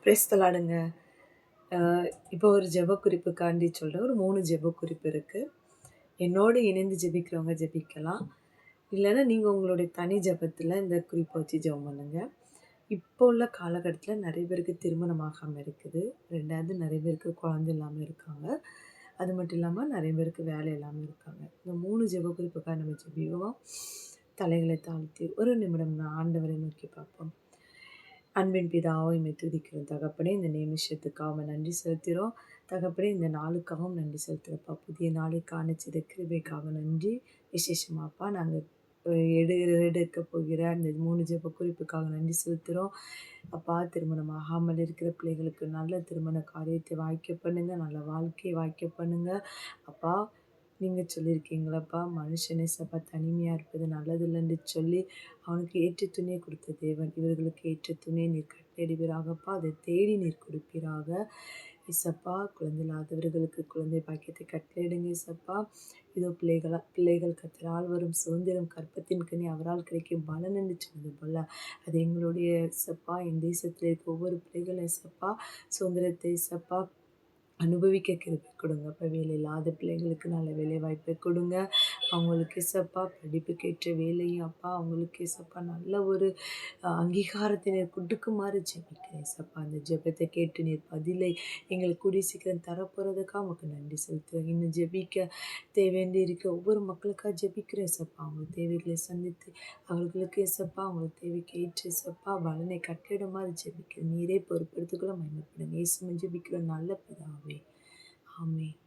Praise the லார்டுங்க. இப்போ ஒரு ஜெப குறிப்புக்காண்டி சொல்கிறேன். ஒரு 3 ஜெப குறிப்பு இருக்குது. என்னோடு இணைந்து ஜெபிக்கிறவங்க ஜெபிக்கலாம். இல்லைன்னா நீங்கள் உங்களுடைய தனி ஜெபத்தில் இந்த குறிப்பை வச்சு ஜெபம் பண்ணுங்க. இப்போ உள்ள காலகட்டத்தில் நிறைய பேருக்கு திருமணம் ஆகாமல் இருக்குது. 2வது நிறைய பேருக்கு குழந்தை இல்லாமல் இருக்காங்க. அது மட்டும் இல்லாமல் நிறைய பேருக்கு வேலை இல்லாமல் இருக்காங்க. இந்த 3 ஜெப குறிப்புக்காக நம்ம ஜெபிக்குவோம். தலைகளை தாழ்த்தி ஒரு நிமிடம் ஆண்டவரை நோக்கி பார்ப்போம். அன்பின் பிதாவை உம்மை துதிக்கிறோம் தகப்பனே. இந்த நிமிஷத்துக்காக நன்றி செலுத்துகிறோம் தகப்பனே. இந்த நாளுக்காகவும் நன்றி செலுத்துகிறப்பா. புதிய நாளை காணிச்சது கிருபைக்காக நன்றி. விசேஷமாப்பா நாங்கள் எடுக்க போகிற அந்த 3 ஜெப குறிப்புக்காக நன்றி செலுத்துகிறோம் அப்பா. திருமணம் ஆகாமல் இருக்கிற பிள்ளைகளுக்கு நல்ல திருமண காரியத்தை வாய்க்க பண்ணுங்க, நல்ல வாழ்க்கையை வாய்க்க பண்ணுங்க அப்பா. நீங்கள் சொல்லியிருக்கீங்களப்பா, மனுஷனே சப்பா தனிமையாக இருப்பது நல்லதில்லைன்னு சொல்லி அவனுக்கு ஏற்ற துணியை கொடுத்த தேவன். இவர்களுக்கு ஏற்ற துணியை நீர் கட்டளையிடுவீராகப்பா. அதை தேடி நீர் கொடுப்பீராக இசப்பா. குழந்தை இல்லாதவர்களுக்கு குழந்தை பாக்கியத்தை கட்டளையிடுங்க இசப்பா. இதோ பிள்ளைகள் கத்தரால் வரும் சுதந்திரம் கற்பத்தின் கனி அவரால் கிடைக்கும் பலன் என்று சொன்னது போல அது எங்களுடைய இசப்பா. என் தேசத்தில் இருக்க ஒவ்வொரு பிள்ளைகளும் இசப்பா சுதந்திரத்தை இசப்பா அனுபவிக்க கிருபை கொடுங்க. அப்போ வேலை இல்லாத பிள்ளைங்களுக்கு நல்ல வேலை வாய்ப்பை கொடுங்க. அவங்களுக்கு இசப்பா படிப்புக்கேற்ற வேலையும் அப்பா அவங்களுக்கு இசப்பா நல்ல ஒரு அங்கீகாரத்தை நீர் கொடுக்குமாறு ஜெபிக்கிறேன் இசப்பா. அந்த ஜெபத்தை கேட்டு நீர் பதிலை எங்களுக்கு கூடிய சீக்கிரம் தரப்போகிறதுக்காக உங்களுக்கு நன்றி செலுத்துவேன். இன்னும் ஜெபிக்க தேவையாண்டி இருக்க ஒவ்வொரு மக்களுக்காக ஜெபிக்கிறேன் இசப்பா. அவங்க தேவைகளை சந்தித்து அவர்களுக்கு இசப்பா அவங்களுக்கு தேவைக்கு ஏற்ற இசப்பா பலனை கட்டிடமாறு ஜெபிக்கிறேன். நீரே பொறுப்படுத்துக்குள்ள மகிமைப்படுங்க. இயேசுவின் ஜெபிக்கிற நல்ல பிதாவே, ஆமென்.